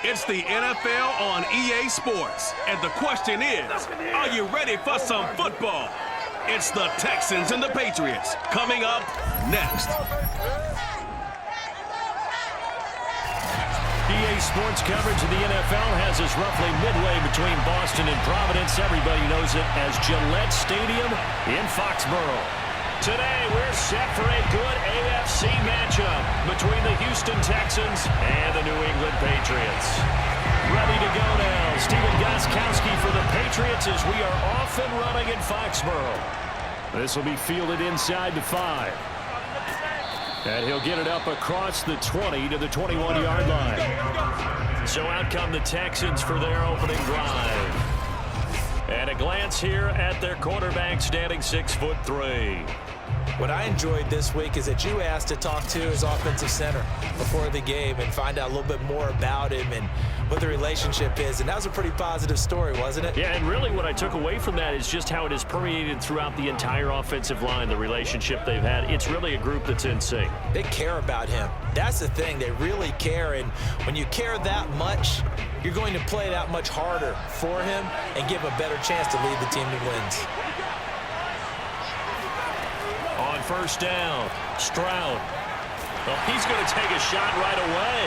It's the NFL on EA Sports. And the question is, are you ready for some football? It's the Texans and the Patriots coming up next. EA Sports coverage of the NFL has us roughly midway between Boston and Providence. Everybody knows it as Gillette Stadium in Foxborough. Today, we're set for a good AFC matchup between the Houston Texans and the New England Patriots. Ready to go now. Steven Gostkowski for the Patriots as we are off and running in Foxborough. This will be fielded inside the 5. And he'll get it up across the 20 to the 21-yard line. So out come the Texans for their opening drive. And a glance here at their quarterback standing 6'3". What I enjoyed this week is that you asked to talk to his offensive center before the game and find out a little bit more about him and what the relationship is. And that was a pretty positive story, wasn't it? Yeah, and really what I took away from that is just how it has permeated throughout the entire offensive line, the relationship they've had. It's really a group that's in sync. They care about him. That's the thing. They really care. And when you care that much, you're going to play that much harder for him and give him a better chance to lead the team to wins. On first down, Stroud. Well, he's going to take a shot right away.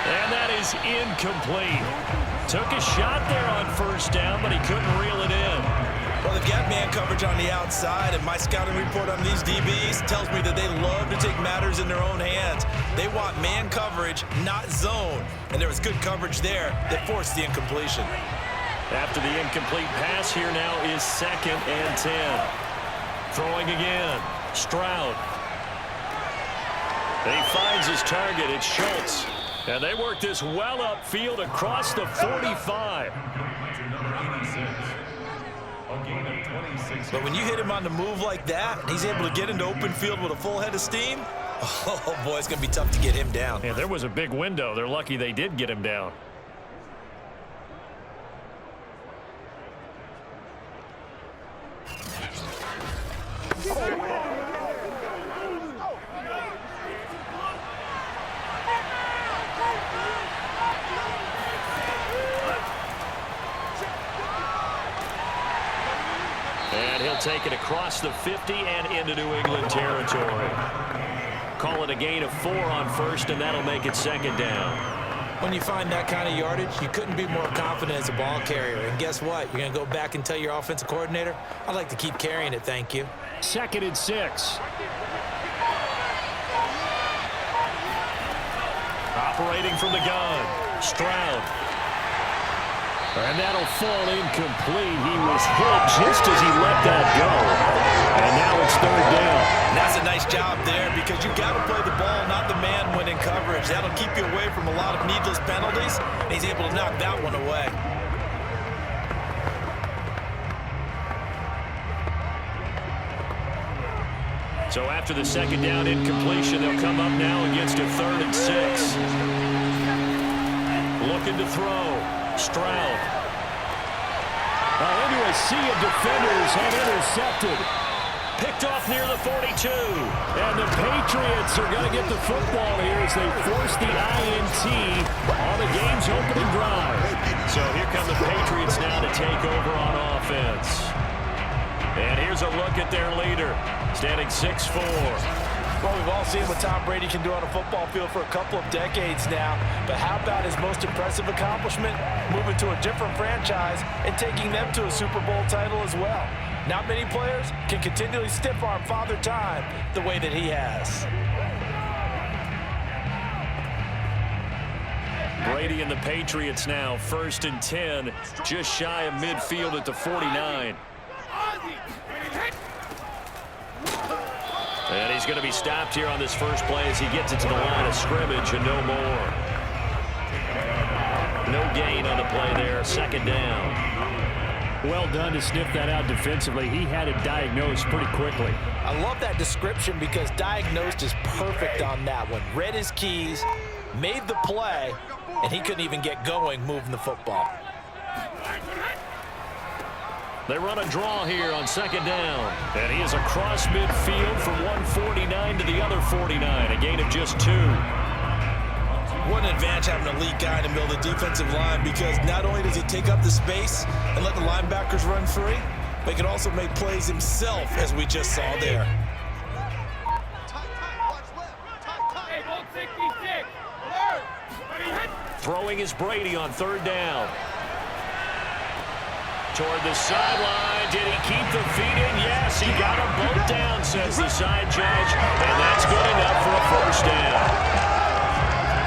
And that is incomplete. Took a shot there on first down, but he couldn't reel it in. Well, they've got man coverage on the outside, and my scouting report on these DBs tells me that they love to take matters in their own hands. They want man coverage, not zone. And there was good coverage there that forced the incompletion. After the incomplete pass, here now is 2nd and 10. Throwing again, Stroud. He finds his target, it's Schultz. And they work this well upfield across the 45. But when you hit him on the move like that, and he's able to get into open field with a full head of steam, oh boy, it's going to be tough to get him down. Yeah, there was a big window. They're lucky they did get him down. And he'll take it across the 50 and into New England territory. Call it a gain of 4 on first, and that'll make it 2nd down. When you find that kind of yardage, you couldn't be more confident as a ball carrier. And guess what? You're going to go back and tell your offensive coordinator, I'd like to keep carrying it, thank you. 2nd and 6. Operating from the gun, Stroud. And that'll fall incomplete. He was hit just as he let that go. And now it's 3rd down. And that's a nice job there because you got to play the ball, not the man when in coverage. That'll keep you away from a lot of needless penalties. And he's able to knock that one away. So after the 2nd down incompletion, they'll come up now against a 3rd and 6. Looking to throw. Stroud. Into a sea of defenders and intercepted. Picked off near the 42. And the Patriots are going to get the football here as they force the INT on the game's opening drive. So here come the Patriots now to take over on offense. And here's a look at their leader, standing 6'4". Well, we've all seen what Tom Brady can do on a football field for a couple of decades now. But how about his most impressive accomplishment? Moving to a different franchise and taking them to a Super Bowl title as well. Not many players can continually stiff-arm Father Time the way that he has. Brady and the Patriots now, 1st and 10, just shy of midfield at the 49. And he's going to be stopped here on this first play as he gets it to the line of scrimmage and no more. No gain on the play there, 2nd down. Well done to sniff that out defensively. He had it diagnosed pretty quickly. I love that description because diagnosed is perfect on that one. Read his keys, made the play, and he couldn't even get going moving the football. They run a draw here on 2nd down. And he is across midfield from 149 to the other 49. A gain of just 2. What an advantage having an elite guy in the middle of the defensive line, because not only does he take up the space and let the linebackers run free, but he can also make plays himself, as we just saw there. Throwing is Brady on third down. Toward the sideline. Did he keep the feet in? Yes, he got them both down, says the side judge. And that's good enough for a first down.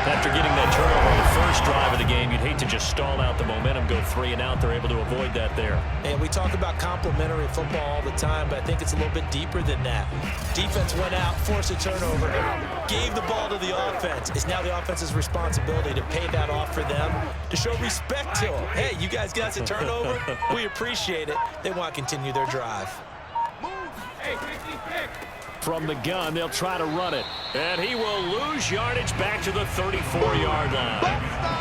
After getting that turnover on the first drive of the game, you'd hate to just stall out the momentum, go 3 and out. They're able to avoid that there. And we talk about complementary football all the time, but I think it's a little bit deeper than that. Defense went out, forced a turnover, gave the ball to the offense. It's now the offense's responsibility to pay that off for them, to show respect to them. Hey, you guys got a turnover? We appreciate it. They want to continue their drive. From the gun, they'll try to run it. And he will lose yardage back to the 34-yard line.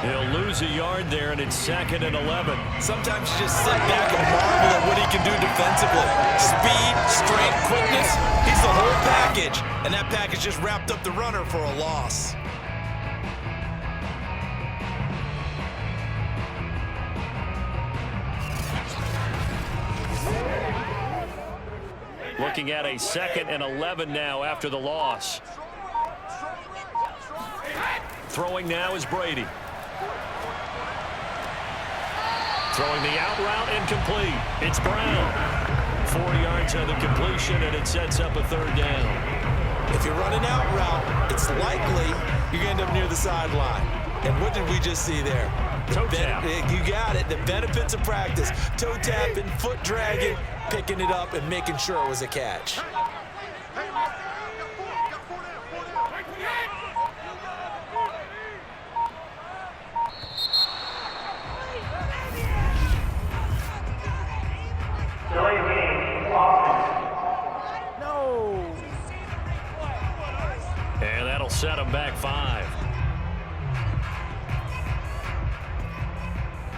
He'll lose a yard there, and it's 2nd and 11. Sometimes you just sit back and marvel at what he can do defensively. Speed, strength, quickness. He's the whole package. And that package just wrapped up the runner for a loss. Looking at a 2nd and 11 now after the loss. Throwing now is Brady. Throwing the out route incomplete. It's Brown. 4 yards on the completion, and it sets up a 3rd down. If you run an out route, it's likely you're going to end up near the sideline. And what did we just see there? Toe tap. You got it. The benefits of practice. Toe tapping, foot dragging, picking it up, and making sure it was a catch. No. And that'll set him back 5.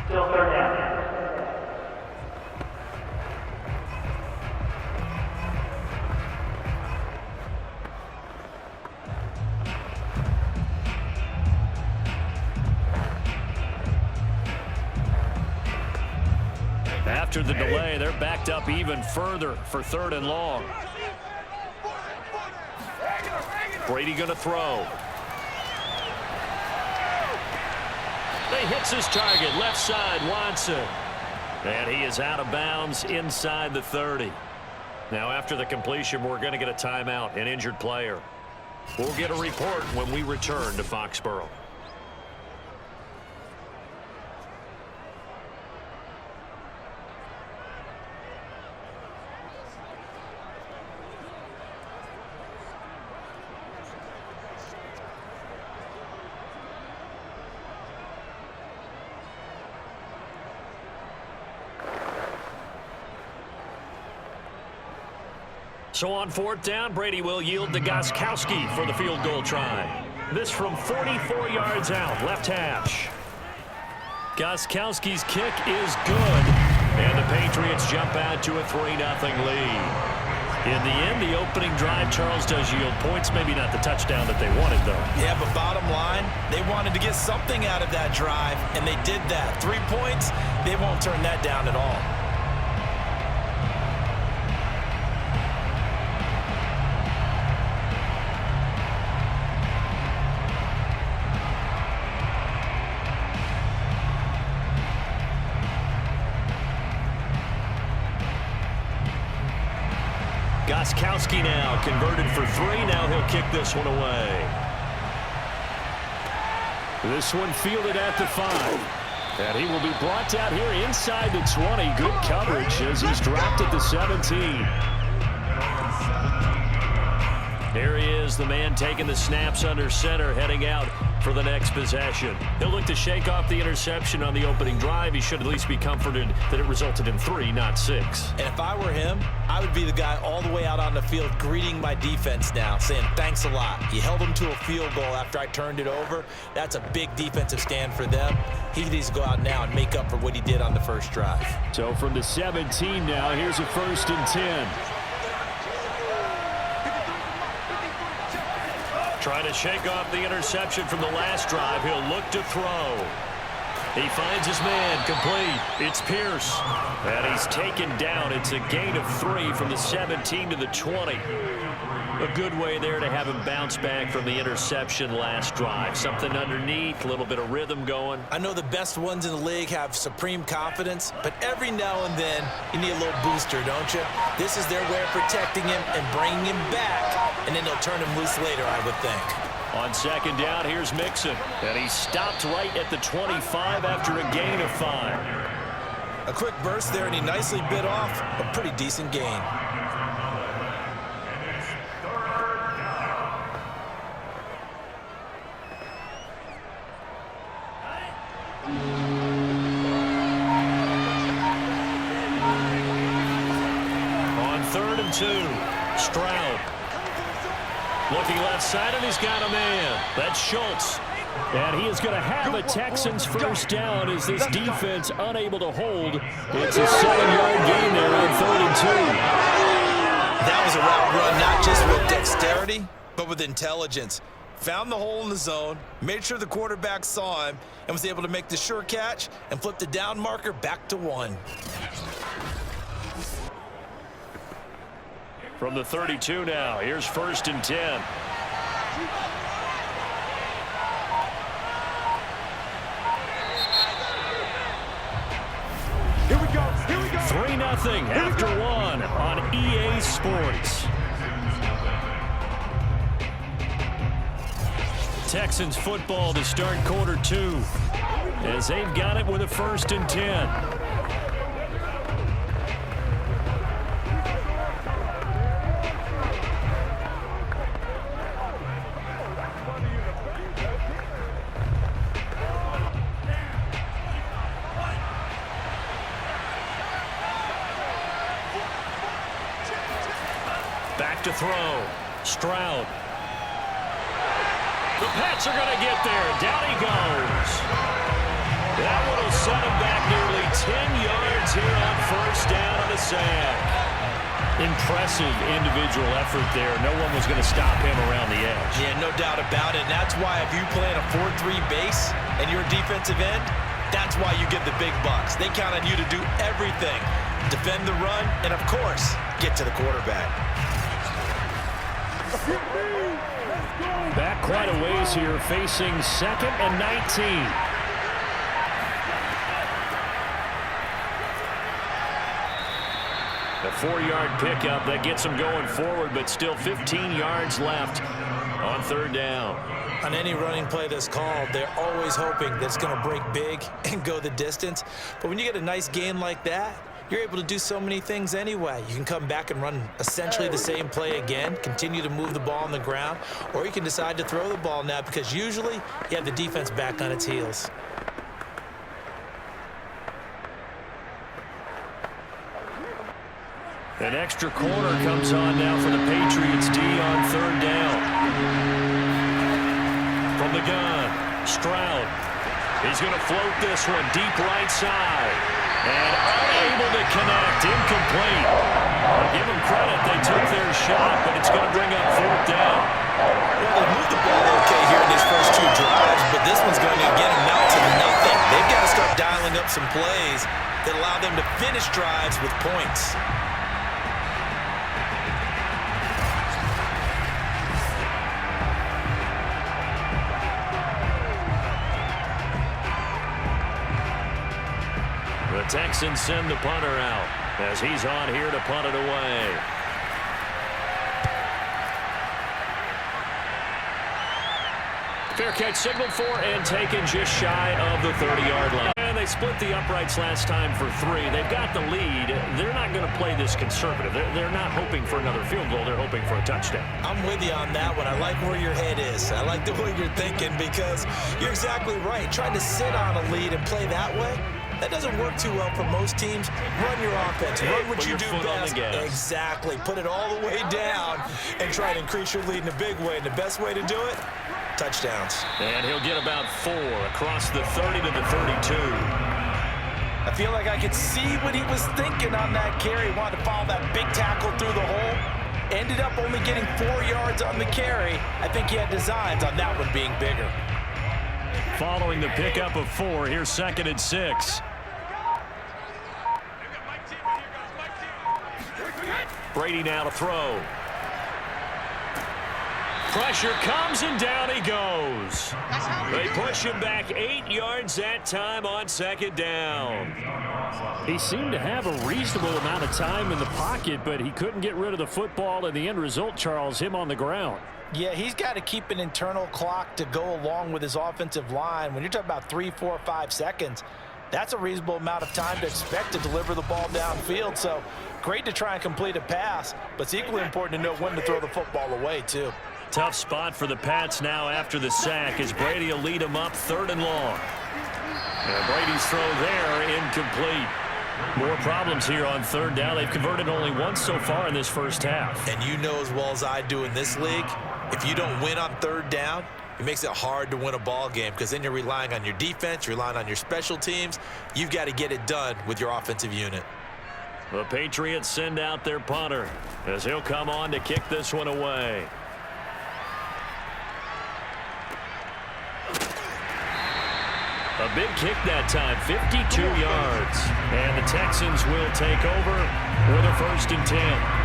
Still 3rd down. After the delay, they're backed up even further for 3rd and long. Brady going to throw. He hits his target, left side, Watson. And he is out of bounds inside the 30. Now, after the completion, we're going to get a timeout, an injured player. We'll get a report when we return to Foxborough. So on 4th down, Brady will yield to Gostkowski for the field goal try. This from 44 yards out, left hash. Gostkowski's kick is good, and the Patriots jump out to a 3-0 lead. In the end, the opening drive, Charles, does yield points. Maybe not the touchdown that they wanted, though. Yeah, but bottom line, they wanted to get something out of that drive, and they did that. 3 points, they won't turn that down at all. Gostkowski now converted for 3. Now he'll kick this one away. This one fielded at the 5. And he will be brought down here inside the 20. Good coverage as he's dropped at the 17. Here he is, the man taking the snaps under center, heading out for the next possession. He'll look to shake off the interception on the opening drive. He should at least be comforted that it resulted in 3, not 6. And if I were him, I would be the guy all the way out on the field greeting my defense now, saying thanks a lot. You held them to a field goal after I turned it over. That's a big defensive stand for them. He needs to go out now and make up for what he did on the first drive. So from the 17 now, here's a 1st and 10. Trying to shake off the interception from the last drive. He'll look to throw. He finds his man, complete. It's Pierce. And he's taken down. It's a gain of 3 from the 17 to the 20. A good way there to have him bounce back from the interception last drive. Something underneath, a little bit of rhythm going. I know the best ones in the league have supreme confidence, but every now and then you need a little booster, don't you? This is their way of protecting him and bringing him back, and then they'll turn him loose later, I would think. On second down, here's Mixon. And he stopped right at the 25 after a gain of 5. A quick burst there, and he nicely bit off a pretty decent gain. On 3rd and 2, Stroud. Looking left side, and he's got a man. That's Schultz. And he is going to have a Texans first down as this defense unable to hold. It's a 7-yard gain there on 3rd and 2. That was a route run, not just with dexterity, but with intelligence. Found the hole in the zone, made sure the quarterback saw him, and was able to make the sure catch and flip the down marker back to 1. From the 32 now, here's 1st and 10. Here we go. Here we go. 3-0 after 1 on EA Sports. Texans football to start quarter 2 as they've got it with a 1st and 10. Back to throw. Stroud. The Pats are going to get there. Down he goes. That one will set him back nearly 10 yards here on 1st down on the sack. Impressive individual effort there. No one was going to stop him around the edge. Yeah, no doubt about it. And that's why if you play in a 4-3 base and you're a defensive end, that's why you get the big bucks. They count on you to do everything. Defend the run and, of course, get to the quarterback. Back quite a ways here, facing 2nd and 19. A 4-yard pickup that gets them going forward, but still 15 yards left on 3rd down. On any running play that's called, they're always hoping that it's going to break big and go the distance. But when you get a nice gain like that, you're able to do so many things anyway. You can come back and run essentially the same play again, continue to move the ball on the ground, or you can decide to throw the ball now because usually you have the defense back on its heels. An extra corner comes on now for the Patriots D on 3rd down. From the gun, Stroud. He's going to float this one deep right side. And unable to connect, incomplete. I'll give them credit, they took their shot, but it's going to bring up 4th down. Well, they moved the ball okay here in these first 2 drives, but this one's going to get them out to nothing. They've got to start dialing up some plays that allow them to finish drives with points. The Texans send the punter out as he's on here to punt it away. Fair catch signaled for and taken just shy of the 30-yard line. And they split the uprights last time for 3. They've got the lead. They're not going to play this conservative. They're not hoping for another field goal. They're hoping for a touchdown. I'm with you on that one. I like where your head is. I like the way you're thinking because you're exactly right. Trying to sit on a lead and play that way, that doesn't work too well for most teams. Run your offense. Run what you do best. Exactly. Put it all the way down and try to increase your lead in a big way. And the best way to do it, touchdowns. And he'll get about 4 across the 30 to the 32. I feel like I could see what he was thinking on that carry. He wanted to follow that big tackle through the hole. Ended up only getting 4 yards on the carry. I think he had designs on that one being bigger. Following the pickup of 4, here's 2nd and 6. Brady now to throw. Pressure comes and down he goes. They push him back 8 yards that time on 2nd down. He seemed to have a reasonable amount of time in the pocket, but he couldn't get rid of the football, and the end result, Charles, him on the ground. Yeah, he's got to keep an internal clock to go along with his offensive line. When you're talking about 3, 4, 5 seconds, that's a reasonable amount of time to expect to deliver the ball downfield. So great to try and complete a pass, but it's equally important to know when to throw the football away, too. Tough spot for the Pats now after the sack as Brady will lead them up 3rd and long. And Brady's throw there incomplete. More problems here on 3rd down. They've converted only once so far in this first half. And you know as well as I do in this league, if you don't win on 3rd down, it makes it hard to win a ball game because then you're relying on your defense, you're relying on your special teams. You've got to get it done with your offensive unit. The Patriots send out their punter as he'll come on to kick this one away. A big kick that time, 52 yards. And the Texans will take over with a 1st and 10.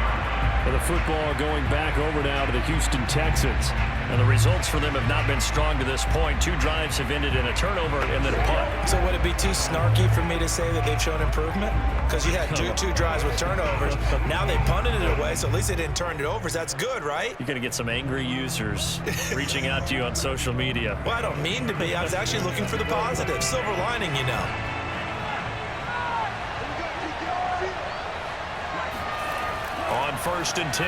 The football going back over now to the Houston Texans. And the results for them have not been strong to this point. 2 drives have ended in a turnover and then a punt. So would it be too snarky for me to say that they've shown improvement? Because you had two drives with turnovers. Now they punted it away, so at least they didn't turn it over. So that's good, right? You're going to get some angry users reaching out to you on social media. Well, I don't mean to be. I was actually looking for the positive. Silver lining, you know. On 1st and 10,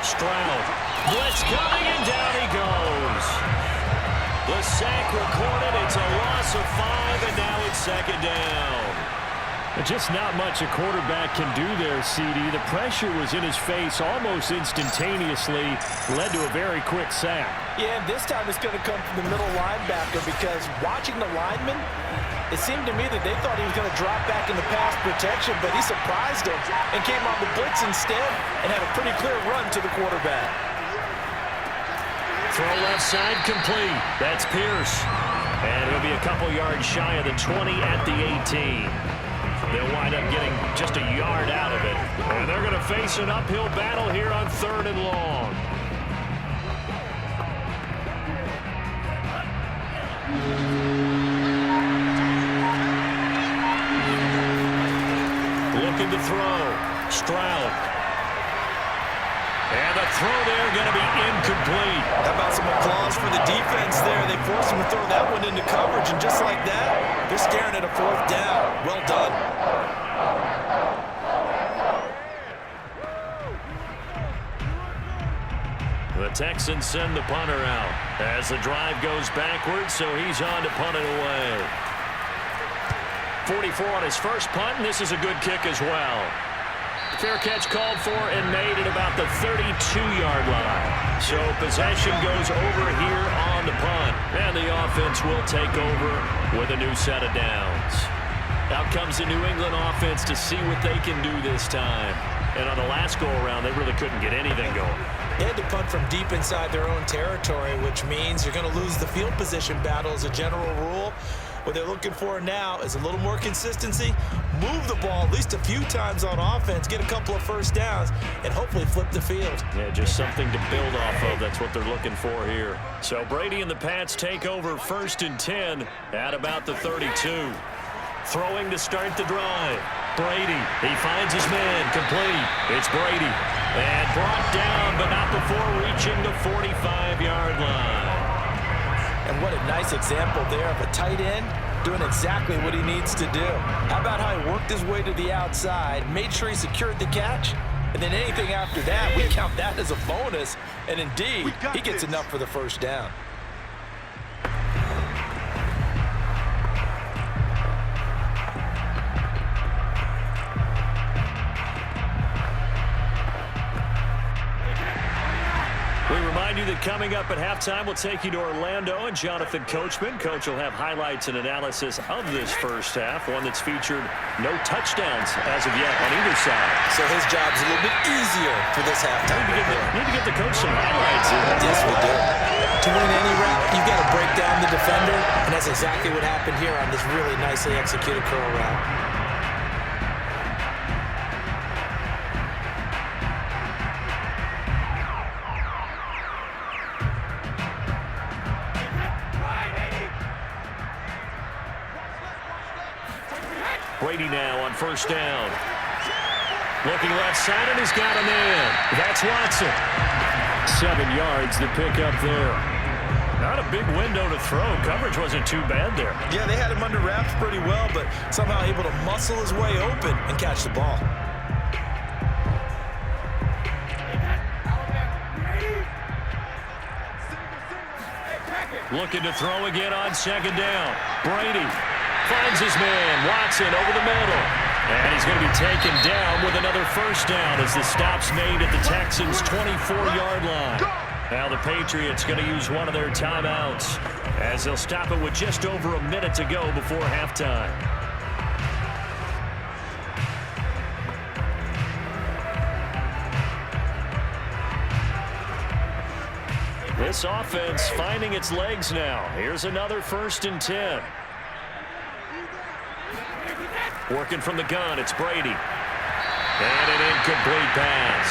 Stroud. Blitz coming, and down he goes. The sack recorded. It's a loss of 5, and now it's 2nd down. Just not much a quarterback can do there, CD. The pressure was in his face almost instantaneously, led to a very quick sack. Yeah, and this time it's going to come from the middle linebacker because watching the lineman, it seemed to me that they thought he was going to drop back in the pass protection, but he surprised him and came on the blitz instead and had a pretty clear run to the quarterback. Throw left side complete. That's Pierce. And it'll be a couple yards shy of the 20 at the 18. They'll wind up getting just a yard out of it. And they're going to face an uphill battle here on 3rd and long. Looking to throw. Stroud. And the throw there going to be incomplete. How about some applause for the defense there? They forced him to throw that one into coverage, and just like that, they're staring at a 4th down. Well done. The Texans send the punter out as the drive goes backwards, so he's on to punt it away. 44 on his first punt, and this is a good kick as well. Fair catch called for and made at about the 32-yard line. So possession goes over here on the punt, and the offense will take over with a new set of downs. Out comes the New England offense to see what they can do this time. And on the last go-around, they really couldn't get anything going. They had to punt from deep inside their own territory, which means you're going to lose the field position battle as a general rule. What they're looking for now is a little more consistency, move the ball at least a few times on offense, get a couple of first downs, and hopefully flip the field. Yeah, just something to build off of. That's what they're looking for here. So Brady and the Pats take over 1st and 10 at about the 32. Throwing to start the drive. Brady, he finds his man, complete. It's Brady. And brought down, but not before reaching the 45-yard line. And what a nice example there of a tight end doing exactly what he needs to do. How about how he worked his way to the outside, made sure he secured the catch, and then anything after that, we count that as a bonus. And indeed, he gets enough for the 1st down. We remind you that coming up at halftime, we'll take you to Orlando and Jonathan Coachman. Coach will have highlights and analysis of this first half, one that's featured no touchdowns as of yet on either side. So his job's a little bit easier for this halftime. Need to get the coach some highlights here. Yes, we do. To win any route, you've got to break down the defender, and that's exactly what happened here on this really nicely executed curl route. Brady now on first down. Looking left side, and he's got him in. That's Watson. 7 yards the pick up there. Not a big window to throw. Coverage wasn't too bad there. Yeah, they had him under wraps pretty well, but somehow able to muscle his way open and catch the ball. Looking to throw again on second down. Brady finds his man. Watson over the middle. And he's going to be taken down with another first down as the stop's made at the Texans' 24-yard line. Now the Patriots going to use one of their timeouts as they'll stop it with just over a minute to go before halftime. This offense finding its legs now. Here's another 1st and 10. Working from the gun, it's Brady. And an incomplete pass.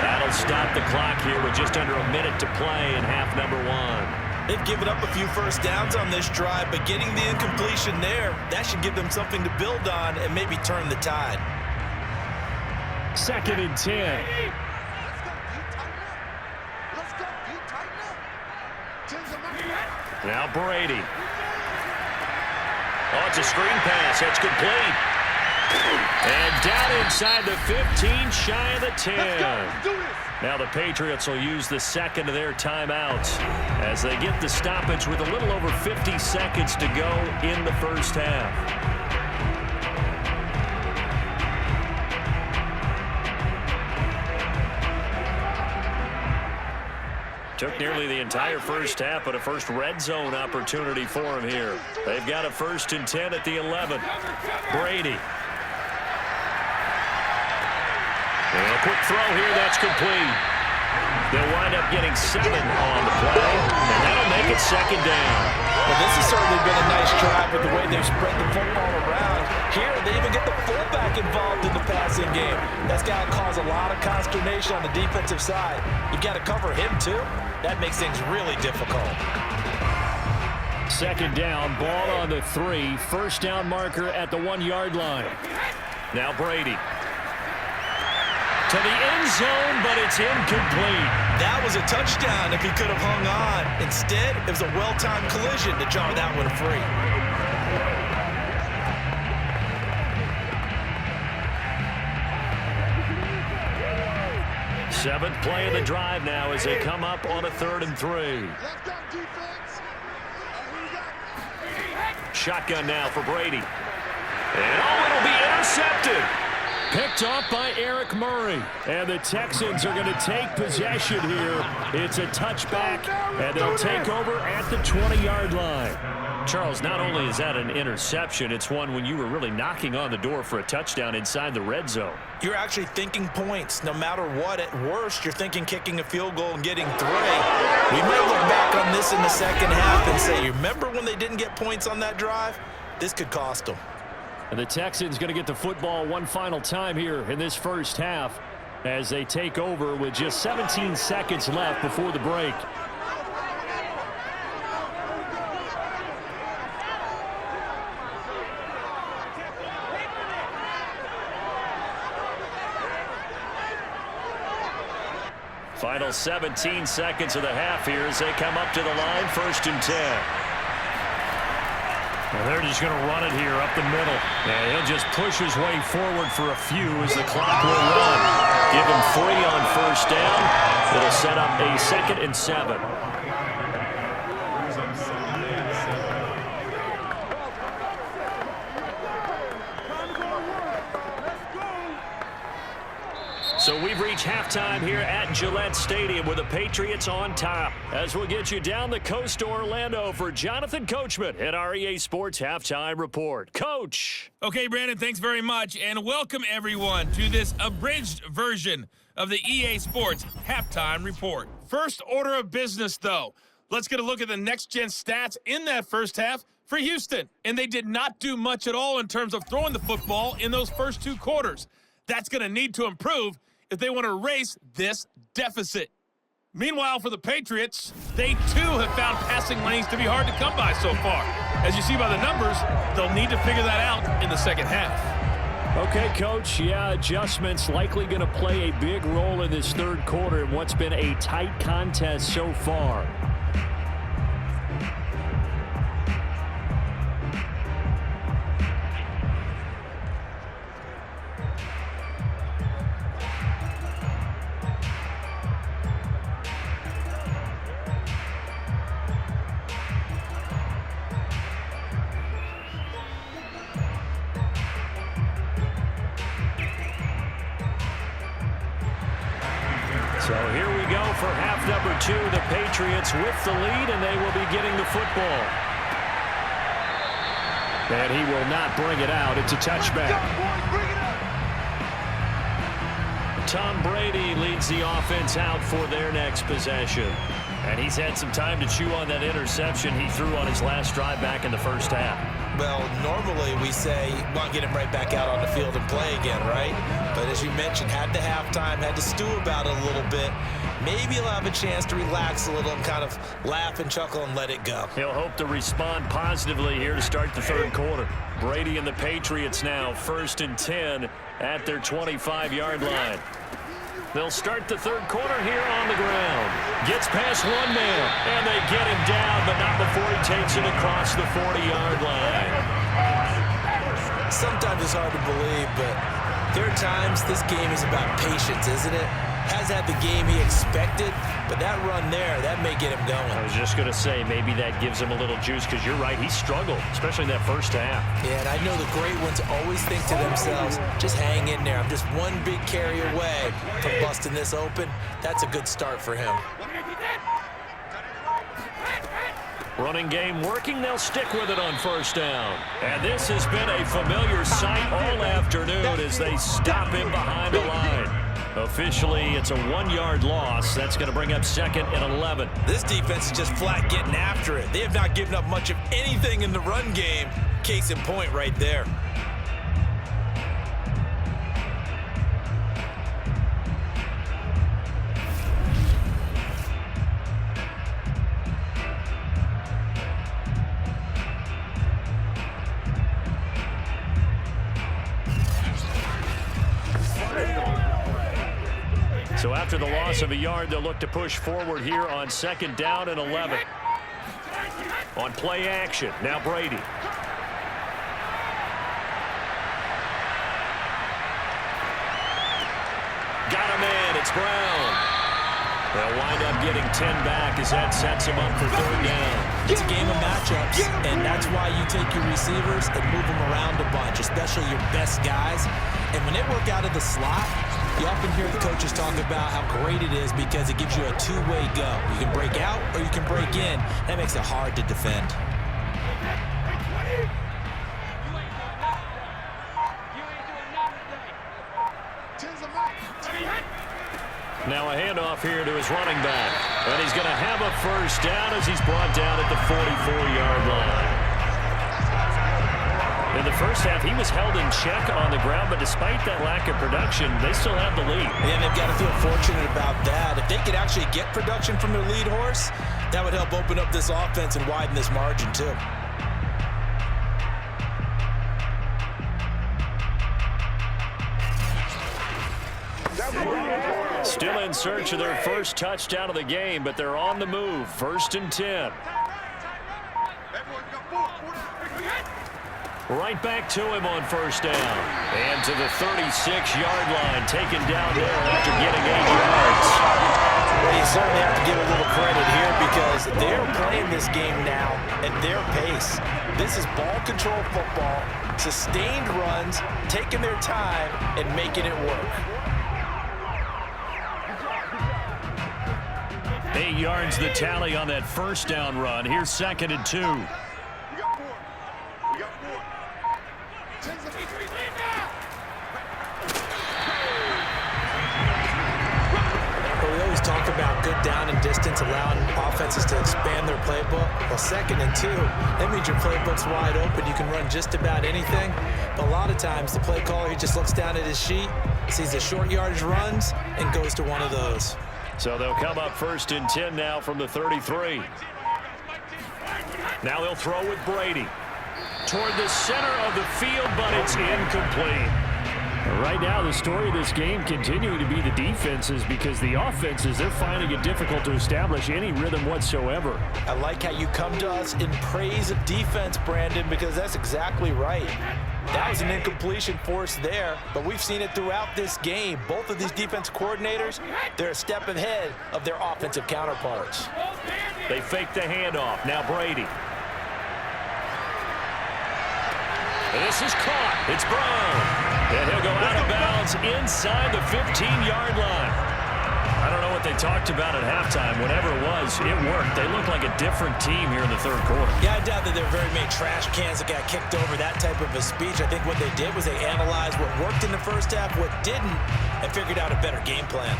That'll stop the clock here with just under a minute to play in half number 1. They've given up a few first downs on this drive, but getting the incompletion there, that should give them something to build on and maybe turn the tide. 2nd and 10. Now Brady. Oh, it's a screen pass. That's complete. And down inside the 15, shy of the 10. Now the Patriots will use the second of their timeouts as they get the stoppage with a little over 50 seconds to go in the first half. Took nearly the entire first half, but a first red zone opportunity for him here. They've got a 1st and 10 at the 11. Brady. And a quick throw here, that's complete. They'll wind up getting 7 on the play, and that'll make it 2nd down. Well, this has certainly been a nice drive with the way they've spread the football around. Here, they even get the fullback involved in the passing game. That's got to cause a lot of consternation on the defensive side. You've got to cover him, too. That makes things really difficult. 2nd down, ball on the 3. First down marker at the 1-yard line. Now Brady. To the end zone, but it's incomplete. That was a touchdown if he could have hung on. Instead, it was a well-timed collision to jar that one free. Seventh play of the drive now as they come up on a 3rd and 3. Shotgun now for Brady. And it'll be intercepted. Picked off by Eric Murray. And the Texans are going to take possession here. It's a touchback, and they'll take over at the 20-yard line. Charles, not only is that an interception, it's one when you were really knocking on the door for a touchdown inside the red zone. You're actually thinking points. No matter what, at worst, you're thinking kicking a field goal and getting 3. We might look back on this in the second half and say, you remember when they didn't get points on that drive? This could cost them. And the Texans going to get the football one final time here in this first half as they take over with just 17 seconds left before the break. Final 17 seconds of the half here as they come up to the line, 1st and 10. Well, they're just going to run it here up the middle. And he'll just push his way forward for a few as the clock will run. Give him 3 on 1st down. It'll set up a 2nd and 7. So we've We've reached halftime here at Gillette Stadium with the Patriots on top. As we'll get you down the coast to Orlando for Jonathan Coachman at our EA Sports Halftime Report. Coach. Okay, Brandon, thanks very much. And welcome, everyone, to this abridged version of the EA Sports Halftime Report. First order of business, though. Let's get a look at the next-gen stats in that first half for Houston. And they did not do much at all in terms of throwing the football in those first two quarters. That's going to need to improve if they want to erase this deficit. Meanwhile, for the Patriots, they too have found passing lanes to be hard to come by so far. As you see by the numbers, they'll need to figure that out in the second half. Okay, Coach, adjustments likely going to play a big role in this third quarter in what's been a tight contest so far. So here we go for half number 2. The Patriots with the lead, and they will be getting the football. And he will not bring it out. It's a touchback. Tom Brady leads the offense out for their next possession. And he's had some time to chew on that interception he threw on his last drive back in the first half. Well, normally we say, well, get him right back out on the field and play again, right? But as you mentioned, had the halftime, had to stew about it a little bit. Maybe he'll have a chance to relax a little and kind of laugh and chuckle and let it go. He'll hope to respond positively here to start the third quarter. Brady and the Patriots now 1st and 10 at their 25-yard line. They'll start the third quarter here on the ground. Gets past one man, and they get him down, but not before he takes it across the 40-yard line. Sometimes it's hard to believe, but there are times this game is about patience, isn't it? Has had the game he expected, but that run there, that may get him going. I was just going to say, maybe that gives him a little juice, because you're right, he struggled, especially in that first half. Yeah, and I know the great ones always think to themselves, just hang in there. I'm just one big carry away from busting this open. That's a good start for him. Running game working, they'll stick with it on first down. And this has been a familiar sight all afternoon as they stop him behind the line. Officially, it's a 1-yard loss. That's going to bring up 2nd and 11. This defense is just flat getting after it. They have not given up much of anything in the run game. Case in point right there. So after the loss of a yard, they'll look to push forward here on 2nd down and 11. On play action, now Brady. Got him in, it's Brown. They'll wind up getting 10 back as that sets him up for 3rd down. It's a game of matchups, and that's why you take your receivers and move them around a bunch, especially your best guys. And when they work out of the slot, you often hear the coaches talk about how great it is because it gives you a two-way go. You can break out or you can break in. That makes it hard to defend. Now a handoff here to his running back. And he's going to have a first down as he's brought down at the 44-yard line. In the first half, he was held in check on the ground, but despite that lack of production, they still have the lead. And they've got to feel fortunate about that. If they could actually get production from their lead horse, that would help open up this offense and widen this margin too. Still in search of their first touchdown of the game, but they're on the move. 1st and 10. Right back to him on first down. And to the 36-yard line, taken down there after getting 8 yards. Well, you certainly have to give a little credit here because they're playing this game now at their pace. This is ball control football, sustained runs, taking their time, and making it work. 8 yards the tally on that first down run. Here's 2nd and 2. We always talk about good down and distance, allowing offenses to expand their playbook. Well, 2nd and 2, that means your playbook's wide open. You can run just about anything. But a lot of times, the play caller, he just looks down at his sheet, sees the short yardage runs, and goes to one of those. So they'll come up 1st and 10 now from the 33. Now they'll throw with Brady. Toward the center of the field, but it's incomplete. Right now, the story of this game continuing to be the defenses, because the offenses, they're finding it difficult to establish any rhythm whatsoever. I like how you come to us in praise of defense, Brandon, because that's exactly right. That was an incompletion force there, but we've seen it throughout this game. Both of these defense coordinators, they're a step ahead of their offensive counterparts. They fake the handoff. Now Brady. This is caught. It's Brown. And he'll go out of bounds inside the 15-yard line. I don't know what they talked about at halftime. Whatever it was, it worked. They look like a different team here in the third quarter. Yeah, I doubt that there were very many trash cans that got kicked over, that type of a speech. I think what they did was they analyzed what worked in the first half, what didn't, and figured out a better game plan.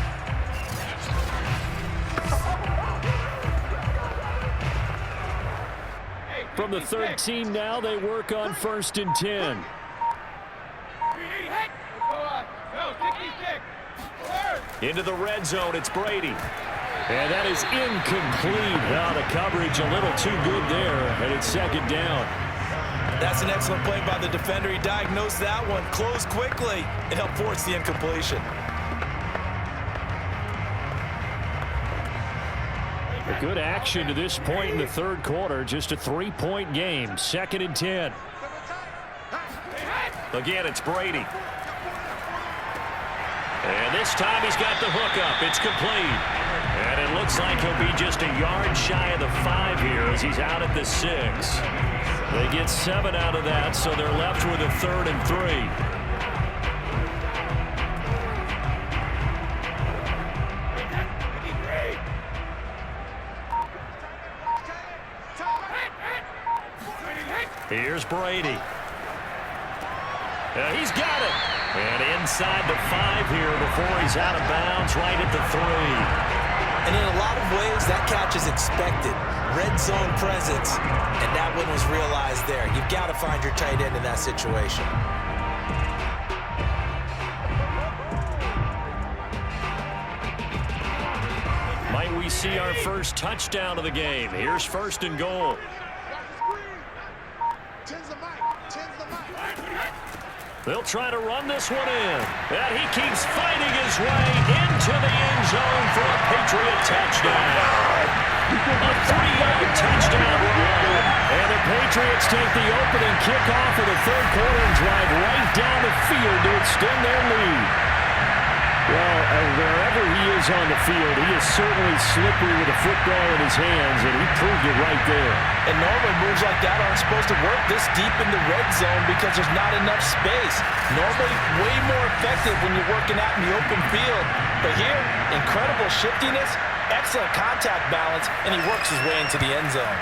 From the 13 now, they work on 1st and 10. Into the red zone, it's Brady. And that is incomplete. Now the coverage a little too good there, and it's 2nd down. That's an excellent play by the defender. He diagnosed that one, closed quickly, and helped force the incompletion. A good action to this point in the third quarter. Just a 3-point game. 2nd and 10. Again, it's Brady. And this time he's got the hook up. It's complete. And it looks like he'll be just a yard shy of the 5 here as he's out at the 6. They get 7 out of that, so they're left with a 3rd and 3. Here's Brady. He's got it. And inside the 5 here before he's out of bounds, right at the 3. And in a lot of ways, that catch is expected. Red zone presence, and that one was realized there. You've got to find your tight end in that situation. Might we see our first touchdown of the game? Here's 1st and goal. They'll try to run this one in. And he keeps fighting his way into the end zone for a Patriot touchdown. A 3-yard touchdown run. And the Patriots take the opening kickoff of the third quarter and drive right down the field to extend their lead. Well, wherever he is on the field, he is certainly slippery with a football in his hands, and he proved it right there. And normally moves like that aren't supposed to work this deep in the red zone because there's not enough space. Normally way more effective when you're working out in the open field. But here, incredible shiftiness, excellent contact balance, and he works his way into the end zone.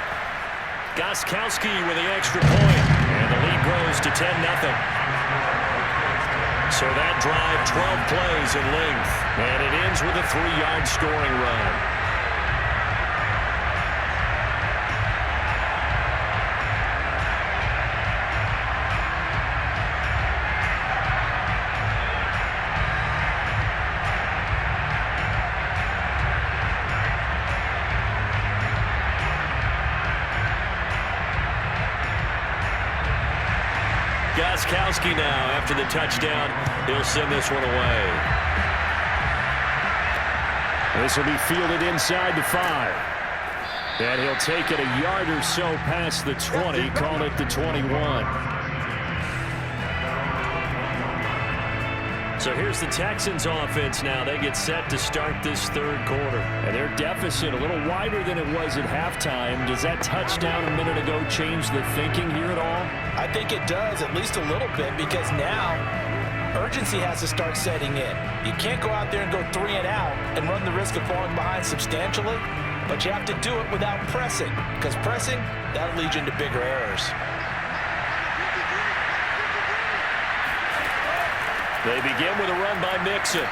Gostkowski with the extra point, and the lead grows to 10-0. So that drive, 12 plays in length, and it ends with a 3-yard scoring run. Gostkowski now, after the touchdown, he'll send this one away. This will be fielded inside the 5. And he'll take it a yard or so past the 20, call it the 21. So here's the Texans offense now. They get set to start this third quarter. And their deficit a little wider than it was at halftime. Does that touchdown a minute ago change the thinking here at all? I think it does, at least a little bit, because now urgency has to start setting in. You can't go out there and go 3 and out and run the risk of falling behind substantially. but you have to do it without pressing, because pressing, that'll lead you into bigger errors. They begin with a run by Mixon.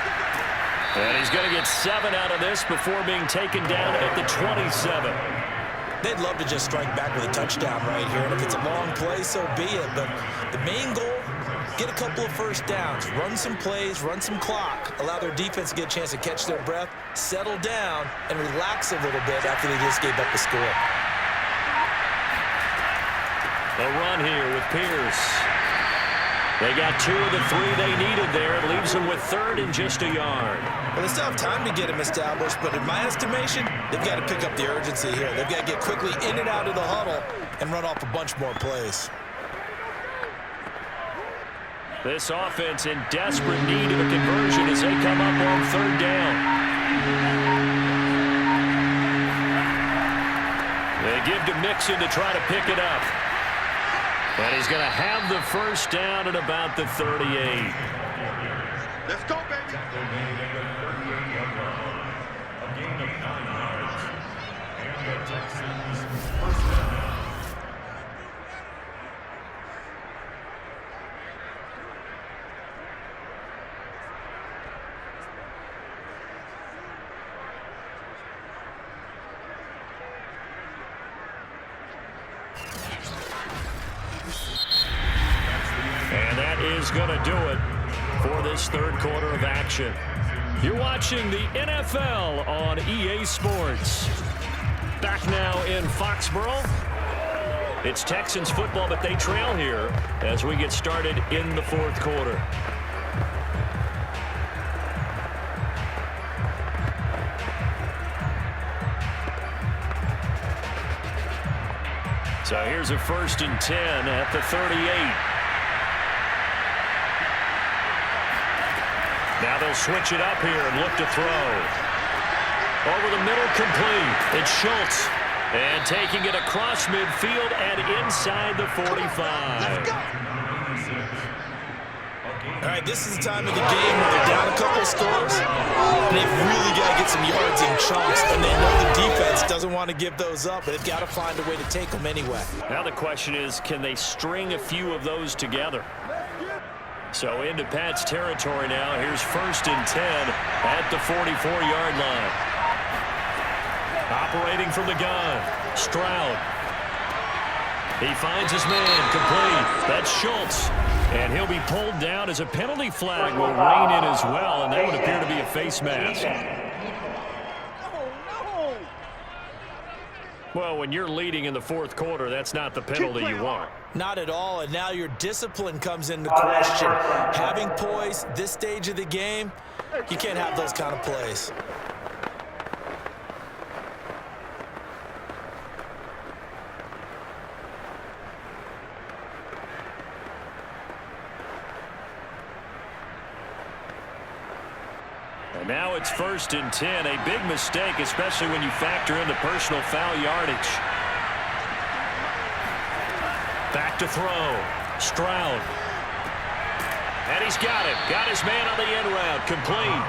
And he's going to get 7 out of this before being taken down at the 27. They'd love to just strike back with a touchdown right here, and if it's a long play, so be it. But the main goal, get a couple of first downs, run some plays, run some clock, allow their defense to get a chance to catch their breath, settle down, and relax a little bit after they just gave up the score. A run here with Pierce. They got 2 of the 3 they needed there. It leaves them with 3rd and just a yard. Well, they still have time to get him established, but in my estimation, they've got to pick up the urgency here. They've got to get quickly in and out of the huddle and run off a bunch more plays. This offense in desperate need of a conversion as they come up on 3rd down. They give to Mixon to try to pick it up. And he's going to have the first down at about the 38. Let's go, baby. A gain of 9 yards. And the Texans first down. And that is going to do it for this 3rd quarter of action. You're watching the NFL on EA Sports. Back now in Foxborough. It's Texans football, but they trail here as we get started in the 4th quarter. So here's a 1st and 10 at the 38. Now they'll switch it up here and look to throw. Over the middle, complete. It's Schultz. And taking it across midfield and inside the 45. All right, this is the time of the game where they're down a couple scores, and they've really got to get some yards in chunks, and they know the defense doesn't want to give those up, but they've got to find a way to take them anyway. Now the question is, can they string a few of those together? So into Pat's territory now. Here's 1st and 10 at the 44-yard line. Operating from the gun, Stroud. He finds his man, complete. That's Schultz. And he'll be pulled down as a penalty flag will rein in as well, and that would appear to be a face mask. Well, when you're leading in the 4th quarter, that's not the penalty you want. Not at all, and now your discipline comes into question. Having poise this stage of the game, you can't have those kind of plays. And now it's 1st and 10. A big mistake, especially when you factor in the personal foul yardage. Back to throw. Stroud. And he's got it. Got his man on the end route. Complete.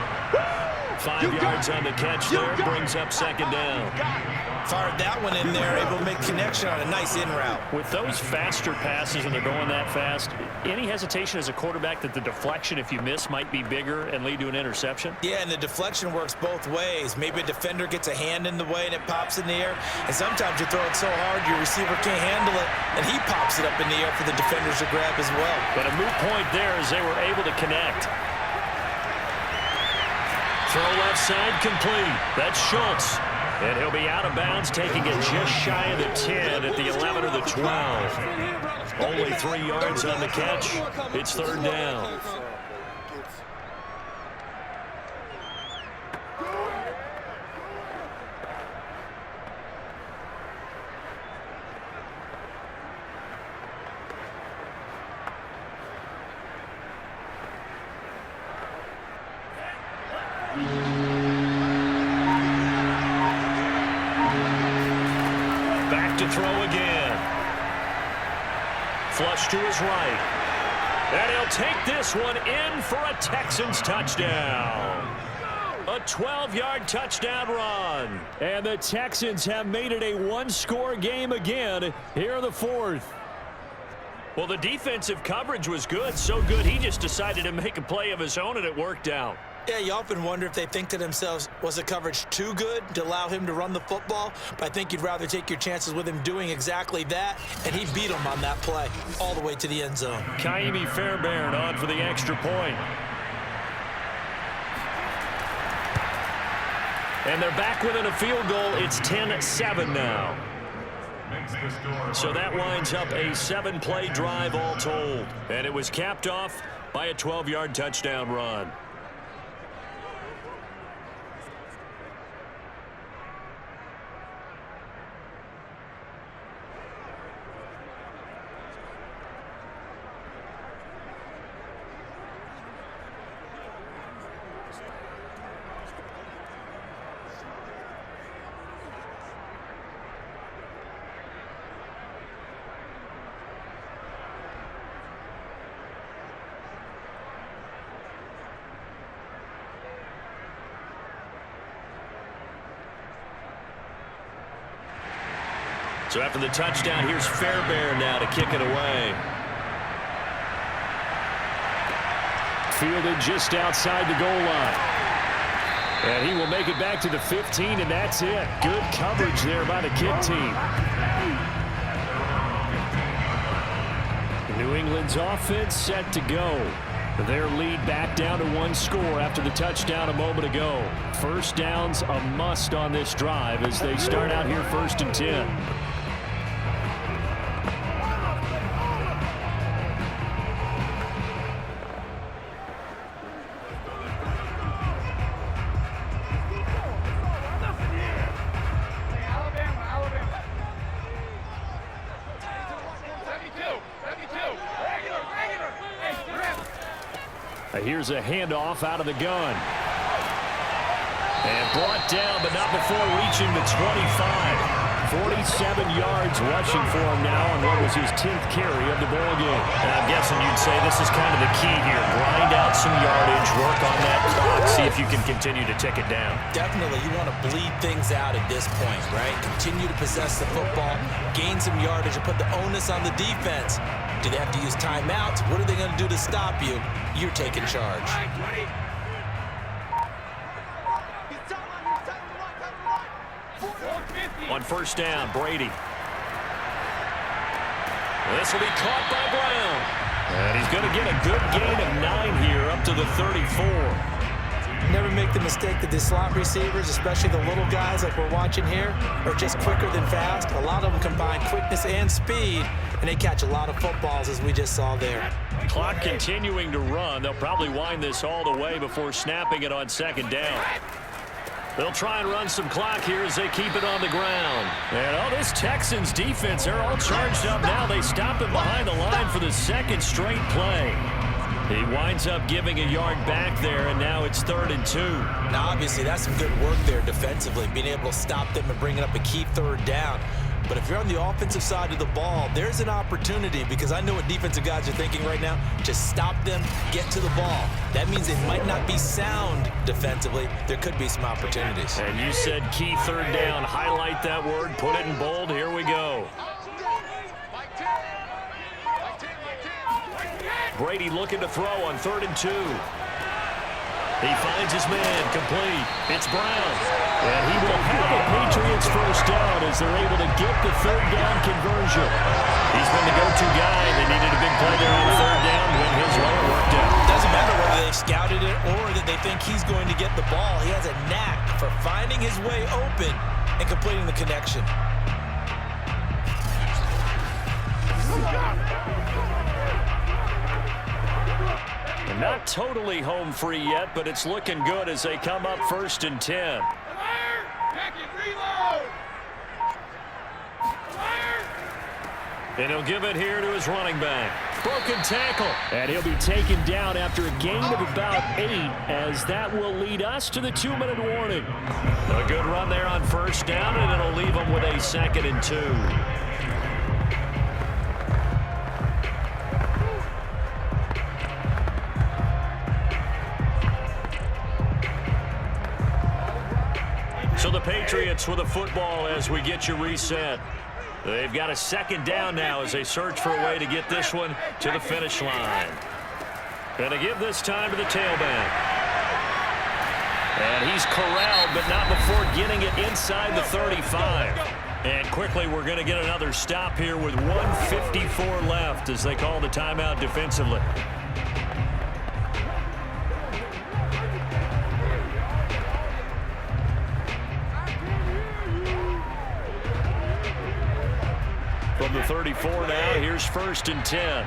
5 yards on the catch there. Brings up 2nd down. Fired that one in there, able to make connection on a nice in route. With those faster passes and they're going that fast, any hesitation as a quarterback that the deflection, if you miss, might be bigger and lead to an interception? Yeah, and the deflection works both ways. Maybe a defender gets a hand in the way and it pops in the air. And sometimes you throw it so hard your receiver can't handle it, and he pops it up in the air for the defenders to grab as well. But a moot point there as they were able to connect. Throw left side, complete. That's Schultz. And he'll be out of bounds, taking it just shy of the 10 at the 11 or the 12. Only 3 yards on the catch. It's 3rd down. Back to throw again. Flush to his right. And he'll take this one in for a Texans touchdown. A 12-yard touchdown run. And the Texans have made it a one-score game again here in the fourth. Well, the defensive coverage was good, so good he just decided to make a play of his own, and it worked out. Yeah, you often wonder if they think to themselves, was the coverage too good to allow him to run the football? But I think you'd rather take your chances with him doing exactly that, and he beat him on that play all the way to the end zone. Kaimi Fairbairn on for the extra point. And they're back within a field goal. It's 10-7 now. So that winds up a 7-play drive all told. And it was capped off by a 12-yard touchdown run. So after the touchdown, here's Fairbairn now to kick it away. Fielded just outside the goal line. And he will make it back to the 15, and that's it. Good coverage there by the kick team. New England's offense set to go. Their lead back down to one score after the touchdown a moment ago. First down's a must on this drive as they start out here 1st and 10. Here's a handoff out of the gun. And brought down, but not before reaching the 25. 47 yards rushing for him now on what was his 10th carry of the ball game. And I'm guessing you'd say this is kind of the key here. Grind out some yardage, work on that clock, see if you can continue to tick it down. Definitely, you want to bleed things out at this point, right? Continue to possess the football, gain some yardage, and put the onus on the defense. Do they have to use timeouts? What are they going to do to stop you? You're taking charge. On first down, Brady. This will be caught by Brown. And he's going to get a good gain of 9 here up to the 34. Never make the mistake that the slot receivers, especially the little guys like we're watching here, are just quicker than fast. A lot of them combine quickness and speed, and they catch a lot of footballs, as we just saw there. Clock continuing to run. They'll probably wind this all the way before snapping it on second down. They'll try and run some clock here as they keep it on the ground. And this Texans defense, they're all charged up now. They stop him behind the line for the second straight play. He winds up giving a yard back there, and now it's 3rd and 2. Now, obviously, that's some good work there defensively, being able to stop them and bringing up a key 3rd down. But if you're on the offensive side of the ball, there's an opportunity, because I know what defensive guys are thinking right now. Just stop them, get to the ball. That means they might not be sound defensively. There could be some opportunities. And you said key 3rd down. Highlight that word. Put it in bold. Here we go. Brady looking to throw on 3rd and 2. He finds his man, complete. It's Brown. And he will have a Patriots first down as they're able to get the 3rd down conversion. He's been the go-to guy. They needed a big play there on 3rd down when his way worked out. Doesn't matter whether they've scouted it or that they think he's going to get the ball. He has a knack for finding his way open and completing the connection. Not totally home free yet, but it's looking good as they come up 1st and 10. And he'll give it here to his running back. Broken tackle. And he'll be taken down after a gain of about 8, as that will lead us to the 2-minute warning. A good run there on 1st down, and it'll leave them with a 2nd and 2. Patriots with a football as we get you reset. They've got a second down now as they search for a way to get this one to the finish line. Going to give this time to the tailback. And he's corralled, but not before getting it inside the 35. And quickly, we're going to get another stop here with 1:54 left as they call the timeout defensively. From the 34 now, here's 1st and 10.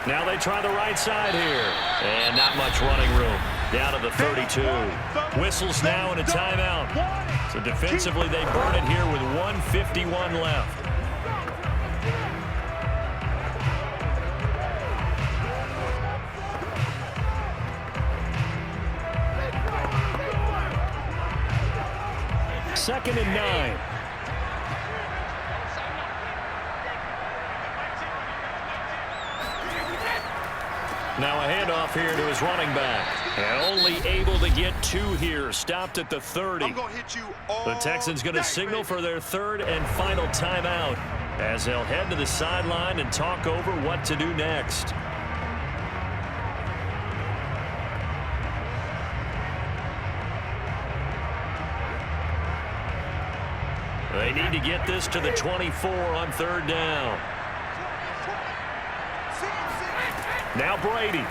Now they try the right side here. And not much running room. Down to the 32. Whistles now and a timeout. So defensively they burn it here with 1:51 left. Second and 9. Now a handoff here to his running back. And only able to get 2 here. Stopped at the 30. The Texans going to signal for their 3rd and final timeout as they'll head to the sideline and talk over what to do next. They need to get this to the 24 on 3rd down. Now Brady.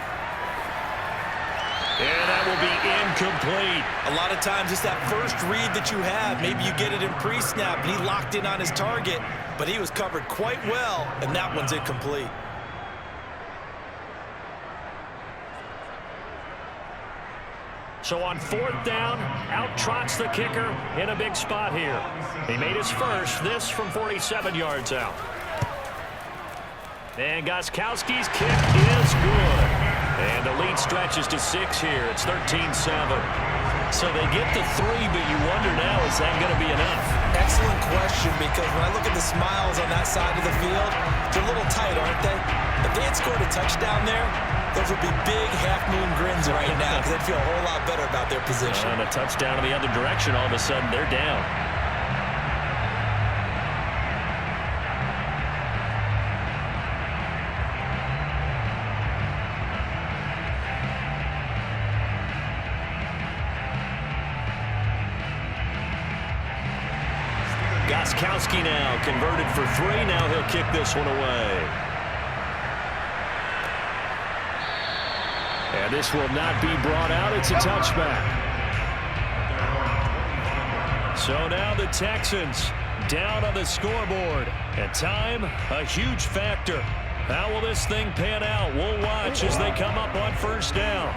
And that will be incomplete. A lot of times it's that first read that you have. Maybe you get it in pre-snap, and he locked in on his target, but he was covered quite well, and that one's incomplete. So on 4th down, out trots the kicker in a big spot here. He made his first, this from 47 yards out. And Gostkowski's kick is good. And the lead stretches to 6 here. It's 13-7. So they get the 3, but you wonder now, is that going to be enough? Excellent question, because when I look at the smiles on that side of the field, they're a little tight, aren't they? If they had scored a touchdown there, those would be big half-moon grins right now because they'd feel a whole lot better about their position. And a touchdown in the other direction, all of a sudden they're down. Gostkowski now converted for 3. Now he'll kick this one away. And this will not be brought out. It's a touchback. So now the Texans down on the scoreboard. And time, a huge factor. How will this thing pan out? We'll watch as they come up on 1st down.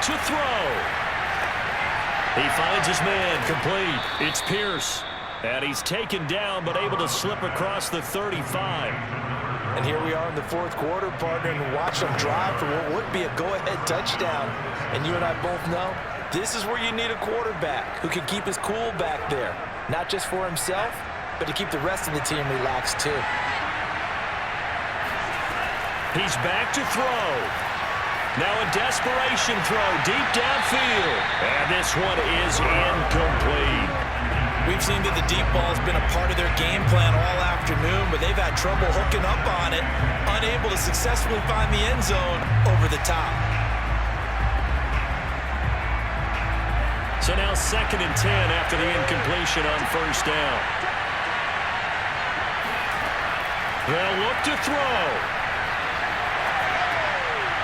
To throw. He finds his man complete. It's Pierce. And he's taken down but able to slip across the 35. And here we are in the 4th quarter, partner, and watch them drive for what would be a go-ahead touchdown. And you and I both know this is where you need a quarterback who can keep his cool back there. Not just for himself, but to keep the rest of the team relaxed too. He's back to throw. Now a desperation throw deep downfield. And this one is incomplete. We've seen that the deep ball's been a part of their game plan all afternoon, but they've had trouble hooking up on it, unable to successfully find the end zone over the top. So now 2nd and 10 after the incompletion on 1st down. They'll look to throw.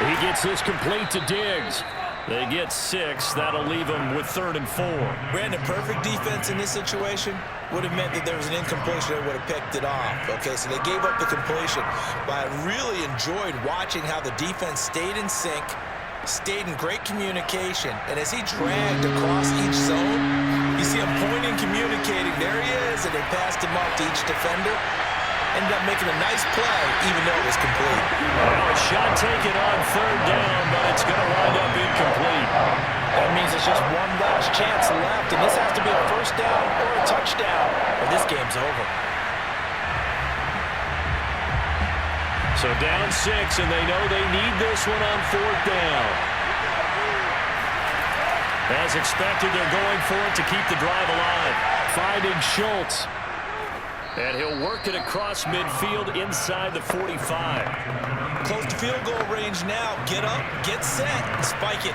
He gets this complete to Diggs. They get 6. That'll leave them with 3rd and 4. Brandon, perfect defense in this situation would have meant that there was an incompletion that would have picked it off. Okay, so they gave up the completion. But I really enjoyed watching how the defense stayed in sync, stayed in great communication. And as he dragged across each zone, you see him pointing, communicating. There he is, and they passed him off to each defender. Ended up making a nice play, even though it was complete. Well, a shot taken on third down, but it's going to wind up incomplete. That means it's just one last chance left, and this has to be a first down or a touchdown, or this game's over. So down 6, and they know they need this one on fourth down. As expected, they're going for it to keep the drive alive. Finding Schultz. And he'll work it across midfield inside the 45. Close to field goal range now. Get up, get set, and spike it.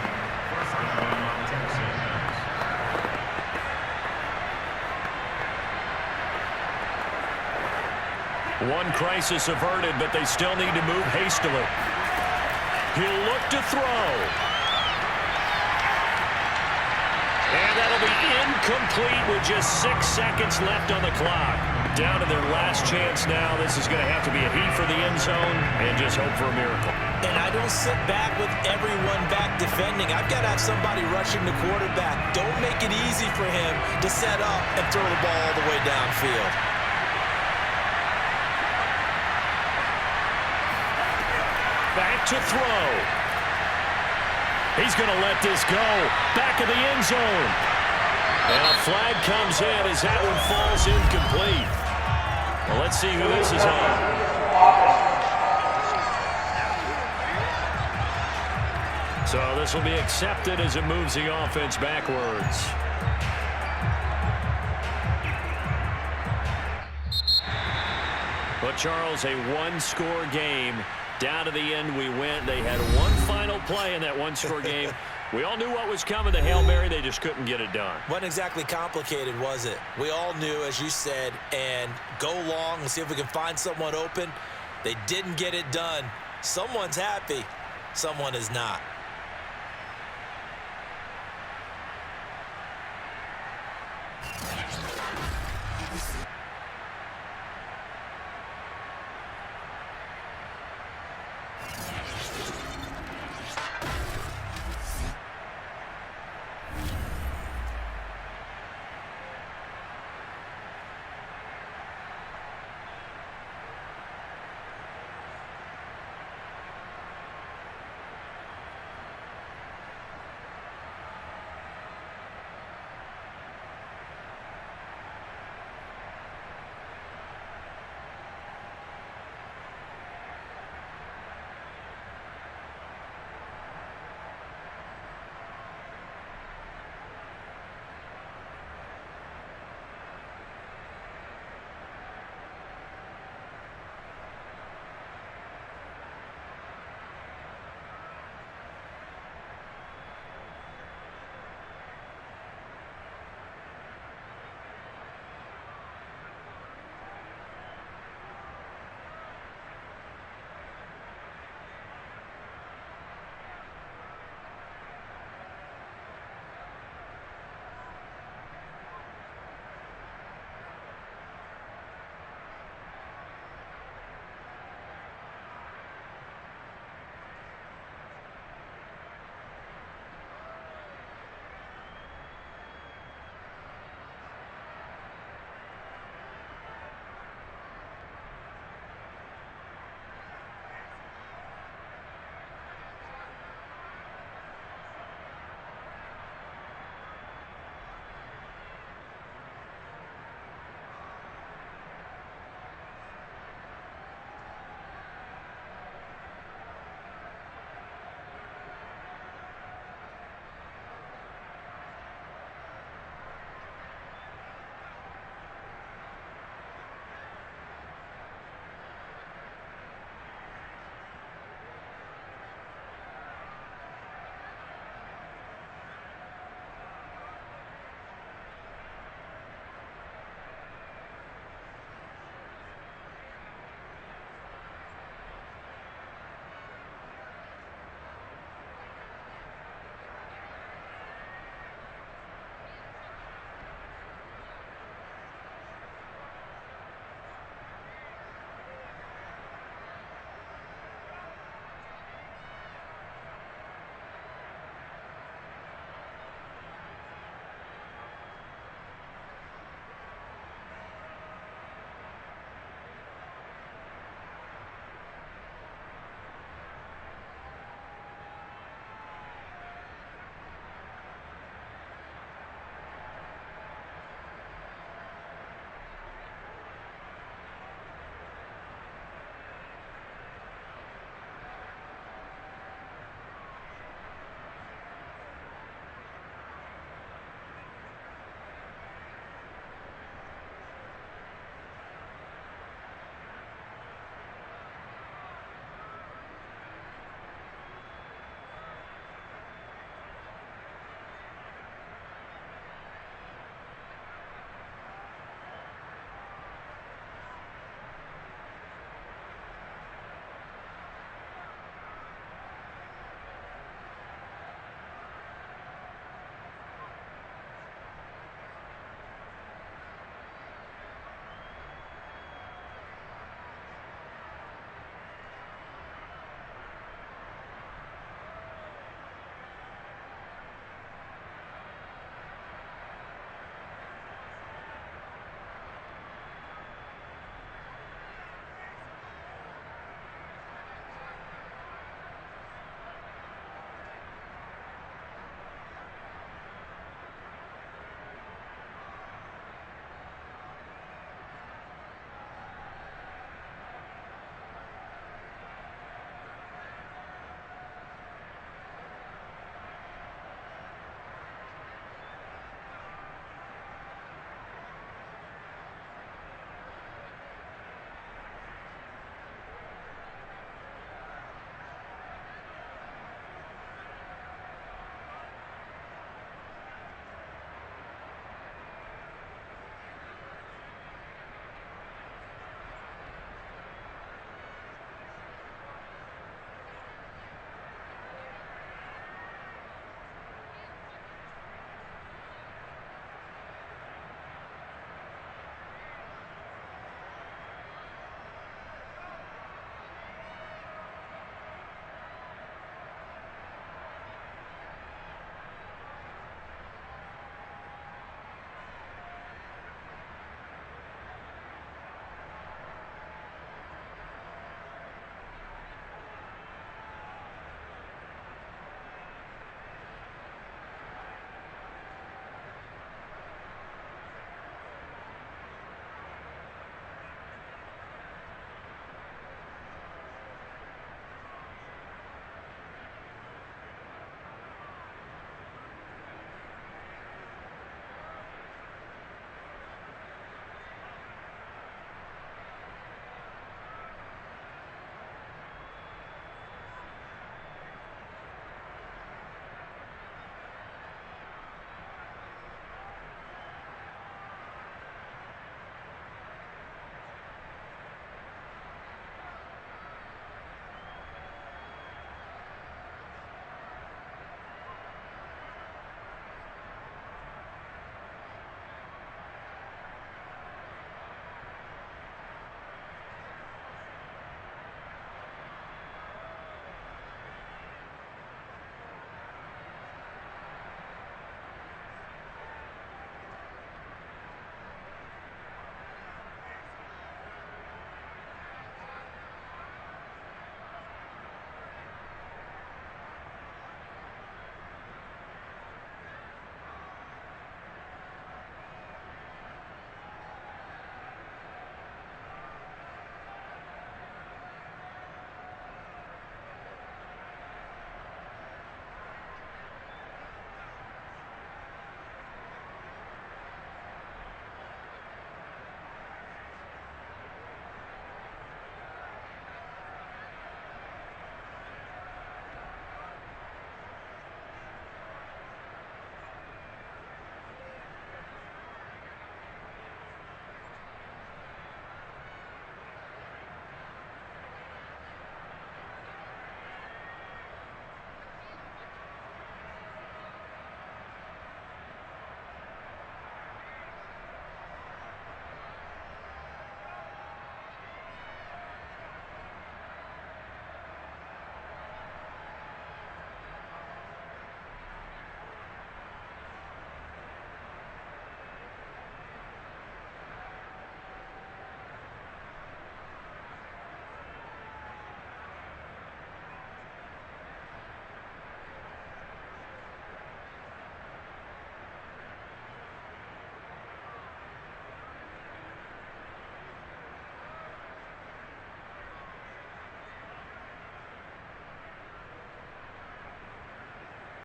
One crisis averted, but they still need to move hastily. He'll look to throw. And that'll be incomplete with just 6 seconds left on the clock. Down to their last chance now. This is going to have to be a heat for the end zone and just hope for a miracle. And I don't sit back with everyone back defending. I've got to have somebody rushing the quarterback. Don't make it easy for him to set up and throw the ball all the way downfield. Back to throw. He's going to let this go. Back of the end zone. And a flag comes in as that one falls incomplete. Well, let's see who this is on. So this will be accepted as it moves the offense backwards. But, Charles, a one-score game. Down to the end we went. They had one final play in that one-score game. We all knew what was coming. The Hail Mary, they just couldn't get it done. Wasn't exactly complicated, was it? We all knew, as you said, and go long and see if we can find someone open. They didn't get it done. Someone's happy. Someone is not.